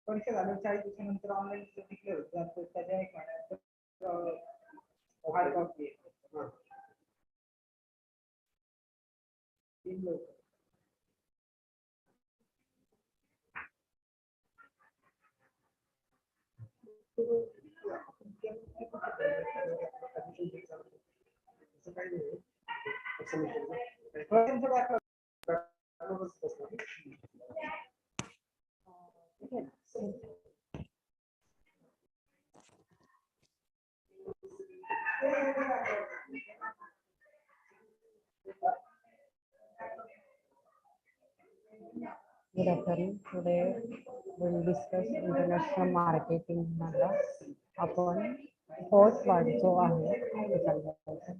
परीक्षा झाली 40 दिवसानंतर ऑनलाईन डिक्लेअर होतं त्याच्या एक महिन्यानंतर हार्ड कॉपी आहे. 3 लोक Good afternoon. Today we'll discuss international marketing मध्ये आपण फोर्थ पार्ट जो आहे ते चालू करायचा.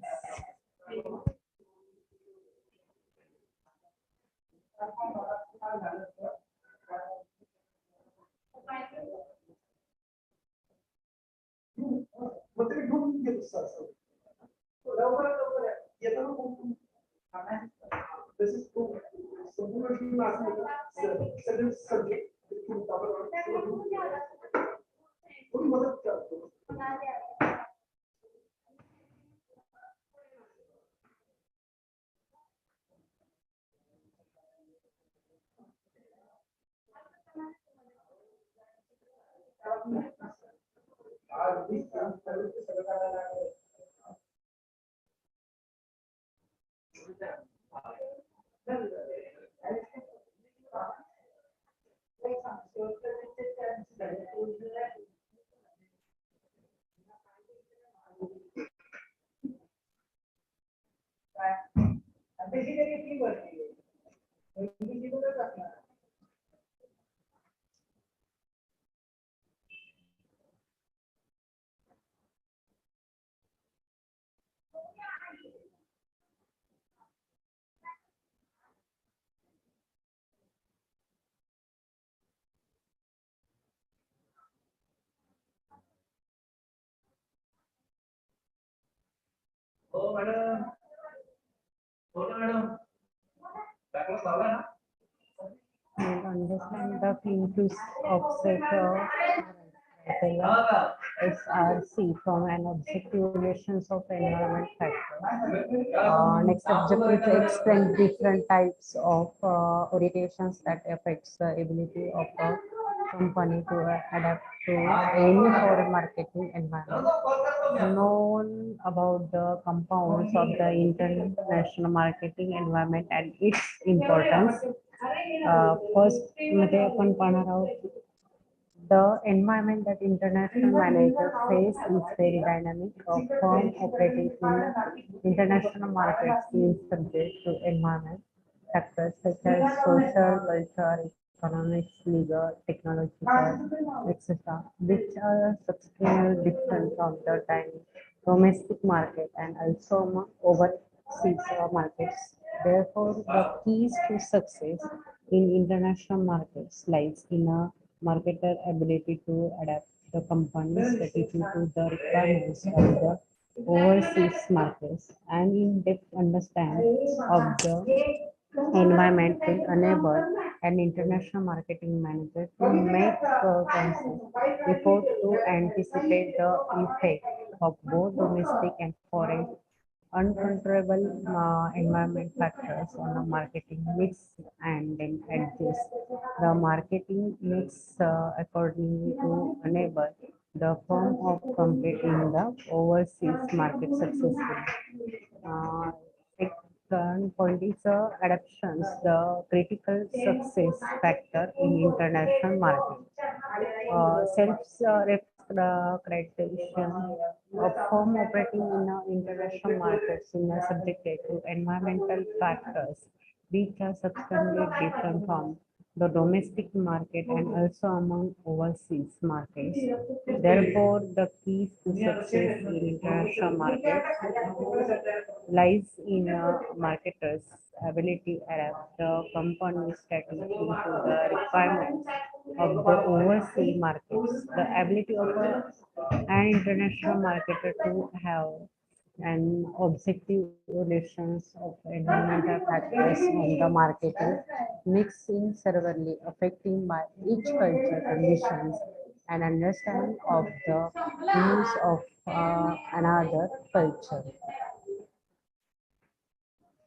This is true. So we will be asking subject. Oh, madam. Madam. Backlog लावला ना? And understand the increase of sector SRC from an objective relations of environment factors. Next objective to explain different types of orientations that affects the ability of a company to adapt to any foreign marketing environment. Known about the compounds of the international marketing environment and its importance. First, मध्ये आपण पाहणार आहोत the environment that international managers face is very dynamic. A firm operating in international markets is subject to environment factors such as social, culture, economics, legal, technological, etc., which are substantially different from the domestic market and also overseas markets. Therefore, the keys to success in international markets lies in a marketer ability to adapt the company's strategy to the requirements of the overseas markets and in-depth understanding of the environment will enable an international marketing manager to make conscious effort to anticipate the effect of both domestic and foreign uncontrollable environment factors on a marketing mix and then adjust the marketing mix accordingly to enable the firm of competing the overseas market successfully. Second point is adaptations, the critical success factor in international market. Self-accreditation of firm operating in international markets in subjected to environmental factors which are substantially different from the domestic market and also among overseas markets. Therefore, the keys to success in international markets lies in marketers' ability to adapt the company's strategy to the requirements of the overseas markets. The ability of an international marketer to have an objective relations of environmental factors on the marketing mixing severely affecting by each culture conditions and understanding of the needs of another culture.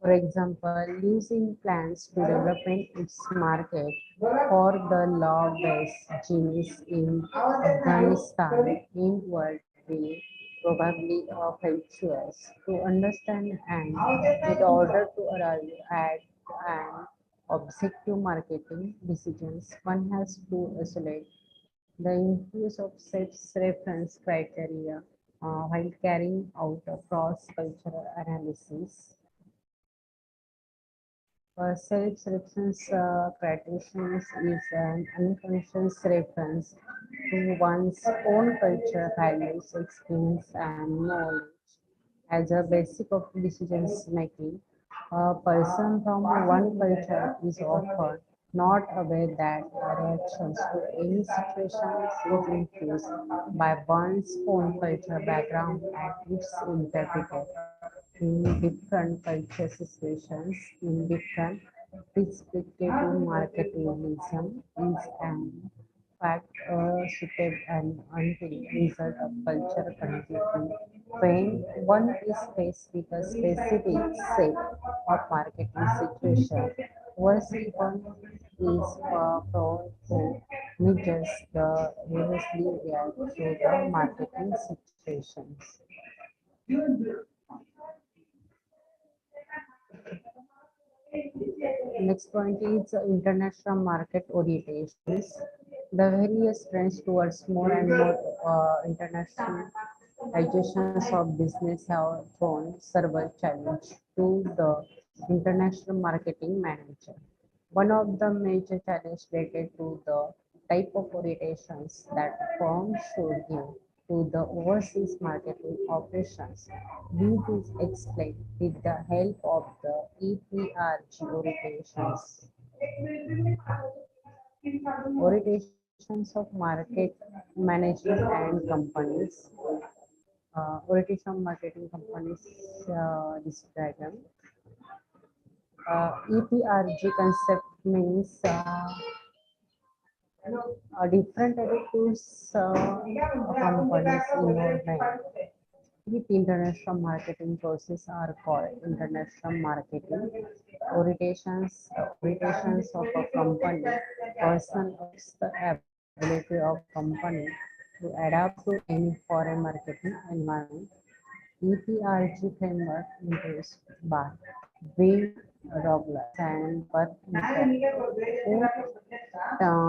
For example, using plans to development its market for the law-based genes in Afghanistan in world will probably help us to understand and in order to arrive at an objective marketing decisions, one has to isolate the influence of self-reference criteria while carrying out a cross-cultural analysis. Self-reference criticism is an unconscious reference to one's own culture, values, experience, and knowledge as a basic of decision making. A person from one culture is often not aware that reactions to any situation is influenced by one's own culture background and its interpreted in different culture situations, in different perspective marketing is an fact suited and until result of culture continuity. When one is faced with a specific set of marketing situation, once one is prone to measures the reversely react to the marketing situations. Next point is international market orientations. The various trends towards more and more internationalizations of business have thrown several challenges to the international marketing manager. One of the major challenges related to the type of orientations that firms should give to the overseas marketing operations. This is explained with the help of the EPRG orientations. Orientations of market management and companies. Orientation of marketing companies, this diagram. EPRG concept means different attitudes companies involvement with international marketing process are called international marketing orientations of a company. Person affects the ability of company to adapt to any foreign marketing environment. EPRG framework includes by Wayne Douglas and Bert who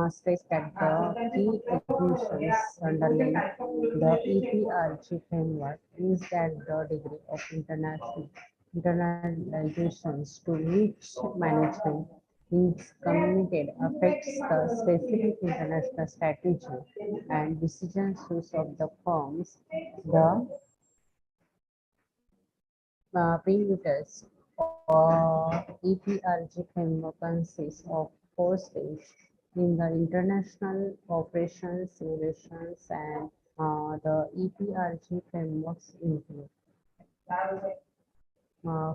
states that the key attributions underlying the EPRG framework is that the degree of internalizations to which management is committed affects the specific international strategy and decisions of the firms. The previous EPRG framework consists of four stages in the international operations, relations, and the EPRG frameworks include.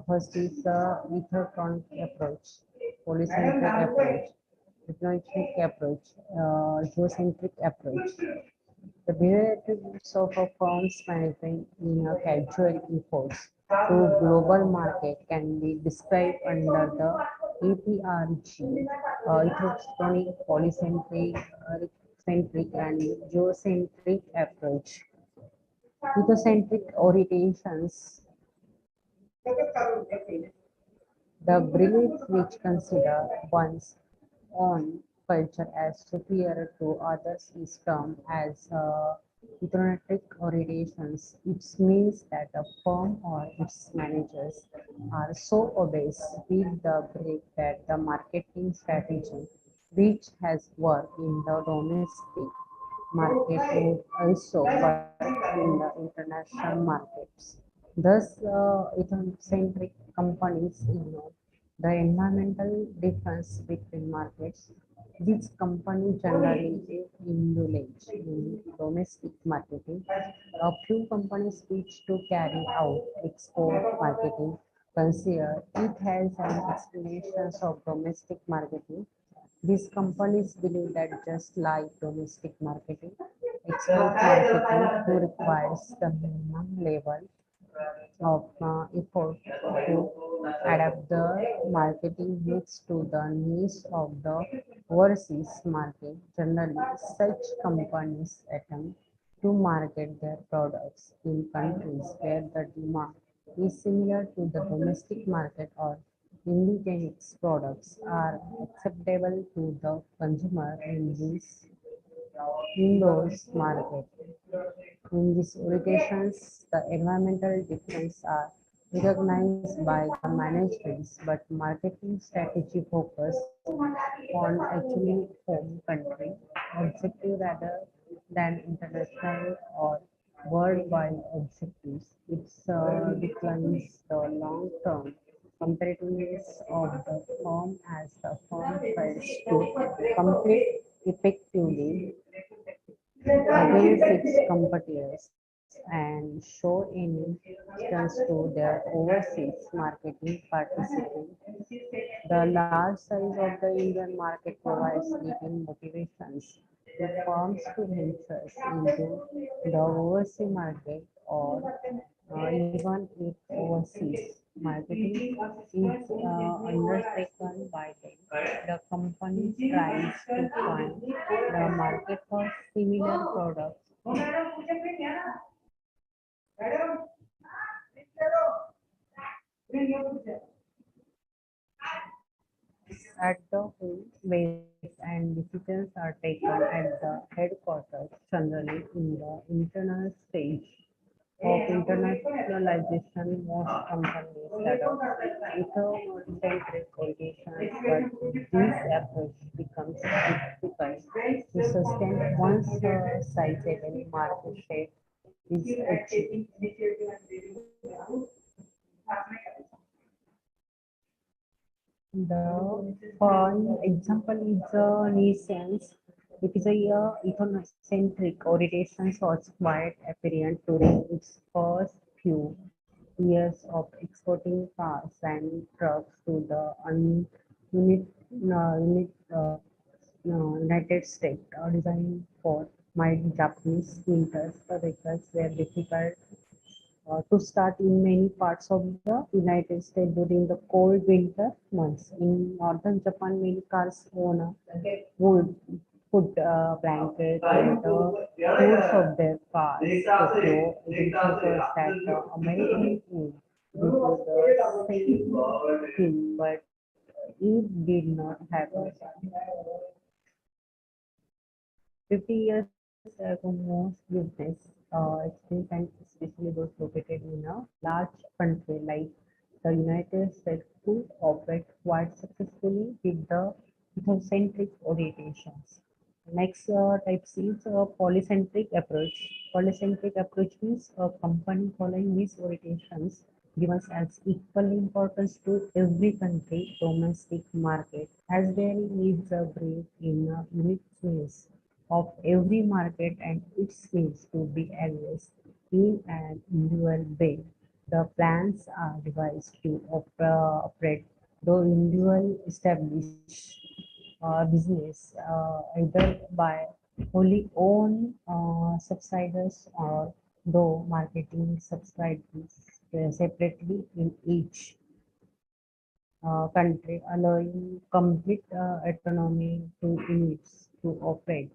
First is the ethertronic approach, polycentric approach, hypnocentric approach, geocentric approach. The behavior attributes of a firm's management in a casual efforts to global market can be described under the APRG, electronic, polycentric, centric, and geocentric approach. Ecocentric orientations, the belief which consider one's own culture as superior to others is termed as ethnocentric orientations. It means that a firm or its managers are so obsessed with the belief that the marketing strategy which has worked in the domestic market would also work in the international markets. Thus, ethnocentric companies ignore the environmental difference between markets. These companies generally indulge in domestic marketing. A few companies wish to carry out export marketing consider. It has an explanations of domestic marketing. These companies believe that just like domestic marketing, export marketing too requires the minimum level of effort to adapt the marketing mix to the needs of the overseas market. Generally, such companies attempt to market their products in countries where the demand is similar to the domestic market or indigenous products are acceptable to the consumer in those markets. In these orientations, the environmental differences are recognized by the managements, but marketing strategy focus on actually home country objective rather than international or worldwide objectives. It declines the long-term competitiveness of the firm as the firm fails to compete effectively against its competitors and show any resistance to their overseas marketing participants. The large size of the Indian market provides little motivations to firms to venture into the overseas market or even if overseas marketing is undertaken by them. The company tries to find the market for similar products at the home base and decisions are taken at the headquarters, generally in the internal stage of internationalization. Most companies adopt economy-centric orientations, but this approach becomes difficult to sustain once a sizable market share is achieved. The for example is a nuisance. It is a ethnocentric orientation was quite apparent during its first few years of exporting cars and trucks to the unit, United States, designed for mild Japanese winters. The vehicles were difficult to start in many parts of the United States during the cold winter months. In northern Japan, many cars own a wood food blanket and the hoods of their cars. Tokyo identifies that the American would do the same thing, but it did not happen. 50 years ago, most business experienced, and especially those located in a large country like the United States, could operate quite successfully with the ethnocentric orientations. Next type C is a polycentric approach. Polycentric approach means a company following these orientations gives as equal importance to every country domestic market as there is a break in a uniqueness of every market and its needs to be addressed in an individual way. The plans are devised to operate the individual established business either by wholly owned subsidiaries or though marketing subsidiaries separately in each country, allowing complete autonomy to units to operate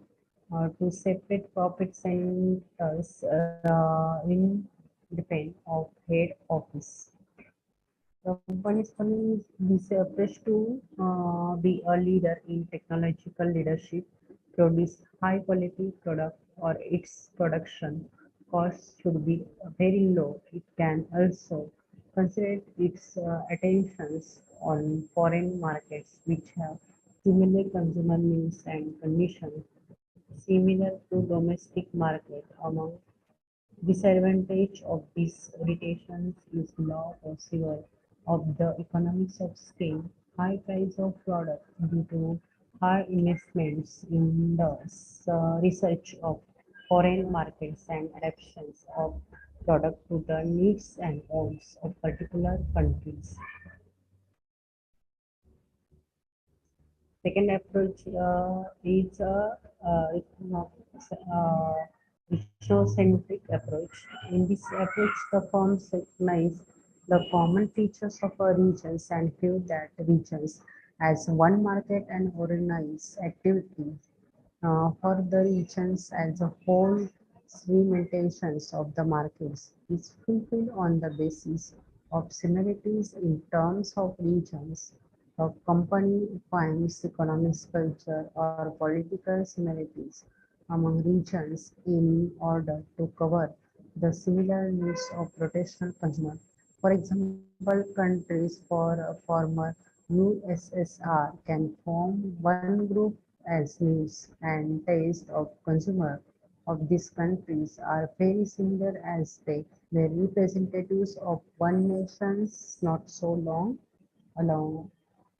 to separate profit centers in depend of head office. Companies following this approach to be a leader in technological leadership, produce high quality product or its production costs should be very low. It can also concentrate its attentions on foreign markets which have similar consumer needs and conditions similar to domestic market. Among disadvantage of these limitations is law possible of the economics of scale, high price of product due to high investments in the research of foreign markets and adoptions of product to the needs and wants of particular countries. Second approach is a uh, ethnocentric approach. In this approach, the firms recognize the common features of a regions and view that regions as one market and organize activity for the regions as a whole. Segmentations of the markets is fulfilled on the basis of similarities in terms of regions. A company finds economic, culture, or political similarities among regions in order to cover the similar needs of rotational consumer. For example, countries for former USSR can form one group as needs and taste of consumer of these countries are very similar as they were representatives of one nation's not so long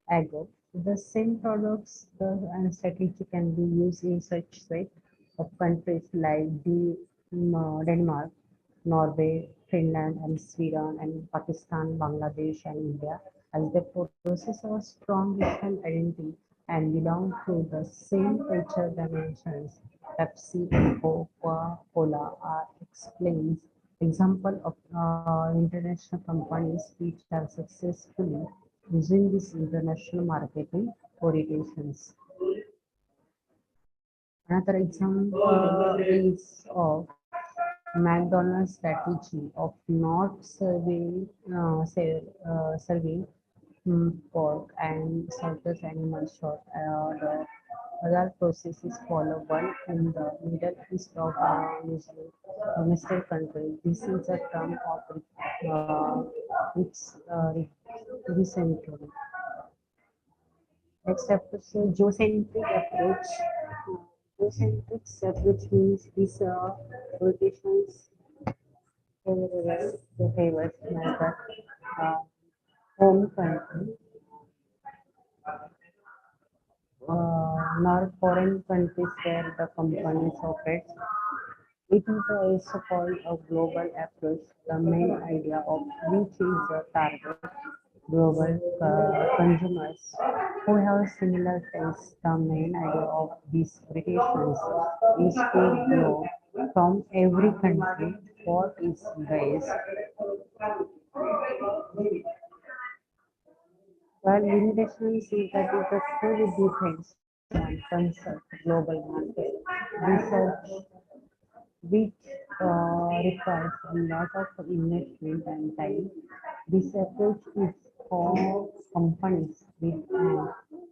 ago. The same products and strategy can be used in such way of countries like Denmark, Norway, Finland, and Sweden, and Pakistan, Bangladesh, and India, as they possess a strong regional identity and belong to the same culture dimensions. Pepsi and Coca-Cola are explains example of international companies which are successfully using this international marketing orientations. Another example is of McDonald's strategy of not serving pork and circus animal short. The other processes follow one in the Middle East of usually domestic country. This is a term of uh, its recently. Next approach, geocentric approach. Geocentric approach means this rotations favors neither uh, home country nor foreign countries where the companies operate. It is also called a global approach. The main idea of which is a target global consumers who have similar tastes. The main idea of these variations is to know from every country what is best, while limitations is that it is truly depends on concept global market research which requires a lot of investment and time. This approach is for companies with an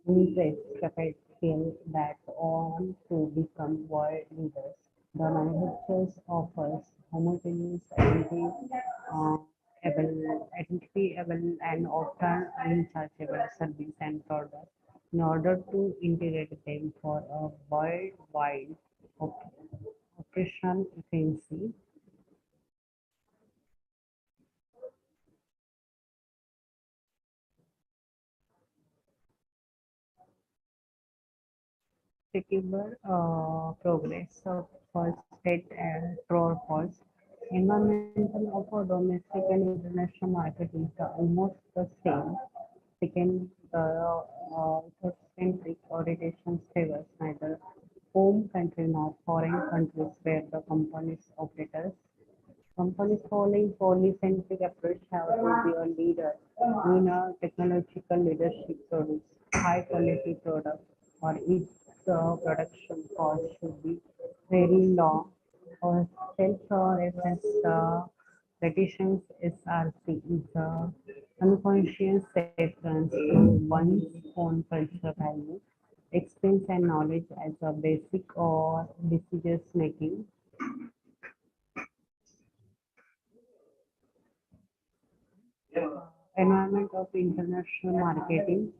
interest capital that want to become world leaders. The manufacturers offers homogeneous uh, identifiable and often unchargeable service and products in order to integrate them for a worldwide op- operational efficiency. Secure progress of first state and draw falls. Environmental of a domestic and international market is almost the same. Second, the centric orientation favors neither home country nor foreign countries where the company's operators. Companies following polycentric approach have to be a leader in a technological leadership, produce high quality product, or its production cost should be very low. Or self-reference petitions SRC is a unconscious reference to one's own cultural value, experience and knowledge as a basic or decision making. Environment of international marketing.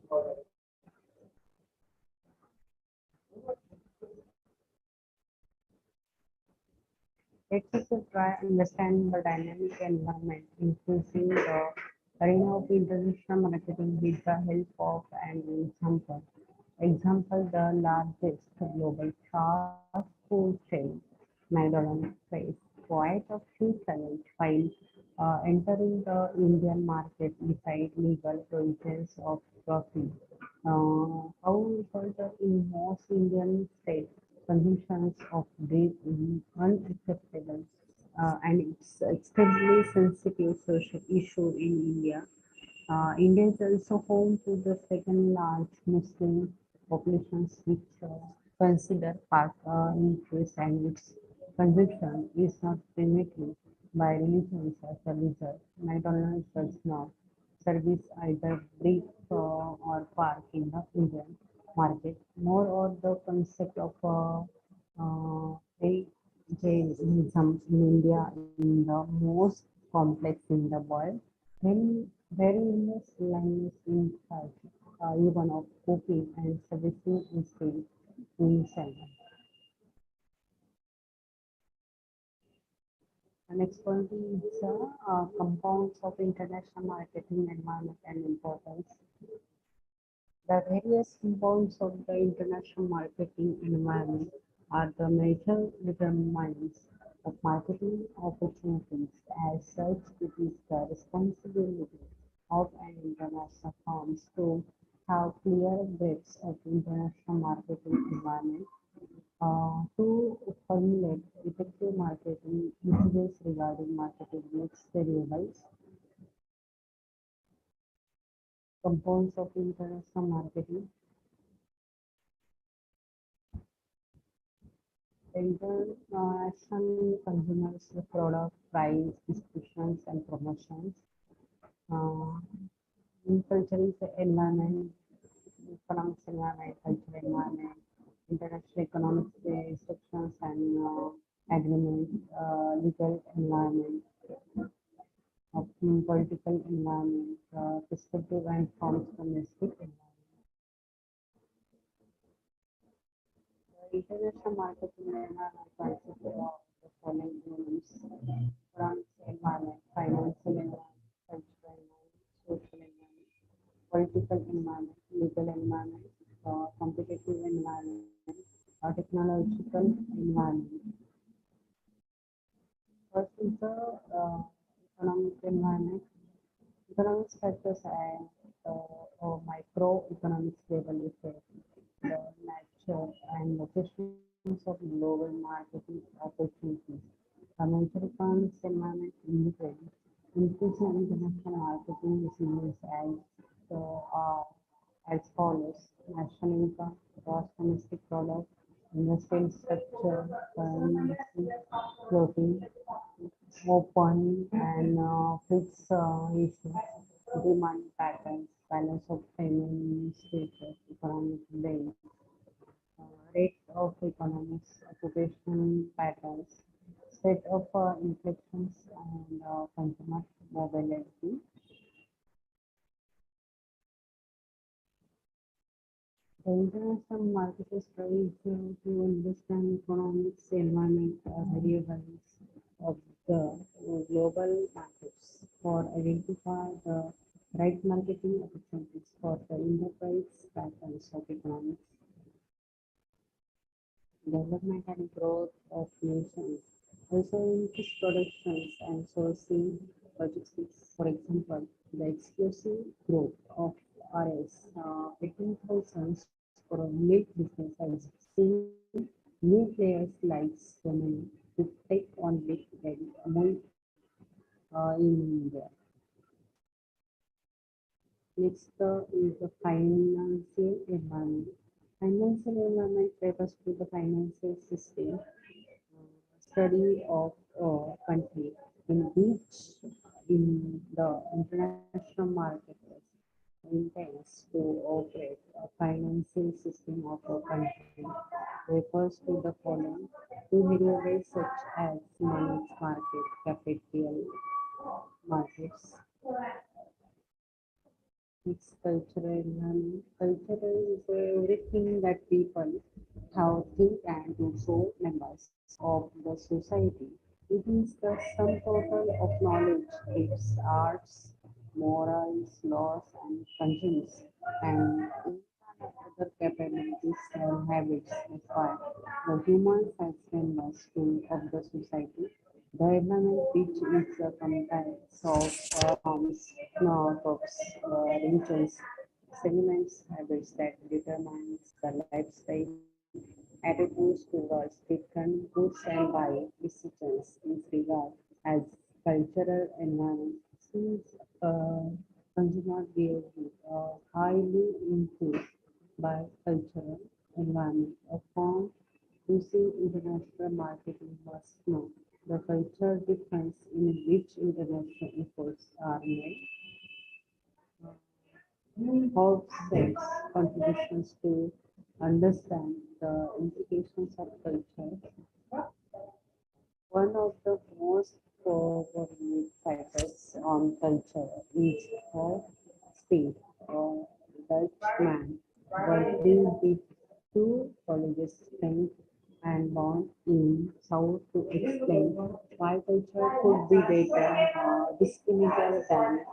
Let us try understand the dynamic environment, including the arena of international marketing with the help of an example. Example, the largest global fast food chain, McDonald's face. quite a few talent while entering the Indian market beside legal provisions of coffee. However, in most Indian states, consumptions of bread is unacceptable and it's extremely sensitive social issue in India. India is also home to the second large Muslim populations which consider part increase and its conviction is not permitted by religions as a result. McDonald's does not service either brick or park in the Indian market, nor or the concept of Jainism in India in the most complex in the world. Many various lines in fact, even of cooking and servicing instead in China. The next point is compounds of international marketing environment and importance. The various compounds of the international marketing environment are the major determinants of marketing opportunities. As such, it is the responsibility of an international firms to have clear grips of international marketing environment to formulate effective marketing messages regarding marketing mix variables, compounds of international marketing. International consumers product price, distributions, and promotions. Uh, in culture is the environment, economics environment, cultural environment, international economic restrictions and agreements, legal environment, political environment, perspective and forms domestic environment. The international marketing environment consists of the following elements: economic environment, financial environment, cultural environment, social environment, political environment, legal environment, competitive environment, technological environment. First is the economic environment. Economic factors and microeconomics level effect, the nature and locations of global marketing opportunities. The major economics environment include increasing international marketing decisions uh, as follows: national income, gross domestic product, industrial structure, currency, floating, open and fixed issues, demand patterns, balance of payment status, economic base, rate of economics, occupation patterns, state of inflections and consumer mobility. The international market is trying to understand economics environment variables of the global markets for identify the right marketing opportunities for the enterprise patterns of economics, development and growth of nations, also increase productions and sourcing logistics. For example, the exclusive growth of RS 18,000 for a milk business has seen new players like Swami to take on big and Amul in India. Next is the financial environment. Financial environment refers to the financial system study of a country in which in the international marketplace intends to operate a financial system of a country refers to the following two variables such as managed market, capital markets. It's cultural learning. Cultural is everything that people have think and do so members of the society. It is the sum total of knowledge, its arts, morals, laws, and conscience, and other capabilities and habits acquired. The humans as members of the society The environment which is comprised of forms, groups, regions, segments, habits that determines the lifestyle, attitudes towards different goods and buying decisions is regarded as cultural environment. Since consumer behavior highly influenced by cultural environment, a firm using international marketing must know the cultural difference in which international efforts are made. Hobson's contributions to understand the implications of culture. One of the most powerful factors on culture is how state or Dutchman working with two colleges French and born in South to explain why culture could be better discriminated than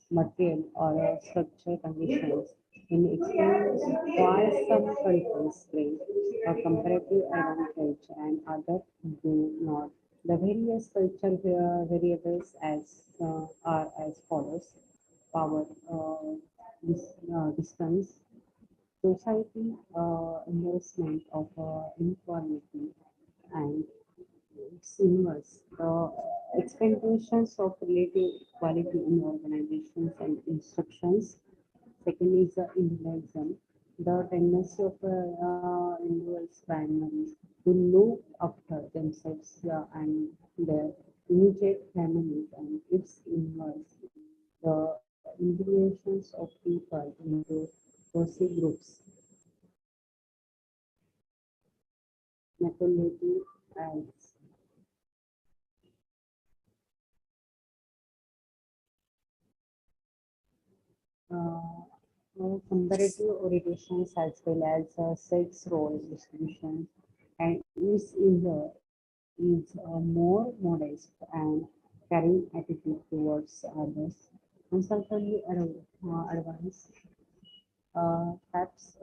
material or structural conditions in explaining why some countries claim a comparative advantage and others do not. The various cultural variables are as follows: power, distance, society, investment of inequality, and its inverse. The expectations of relative equality in organizations and instructions. Second is the individualism, the tendency of individuals primarily to look after themselves and their immediate families, and its inverse, the integrations of people into cozy groups, methodology as uh, comparative orientations as well as sex role distribution, and is more modest and caring attitude towards others, and certainly advance. Perhaps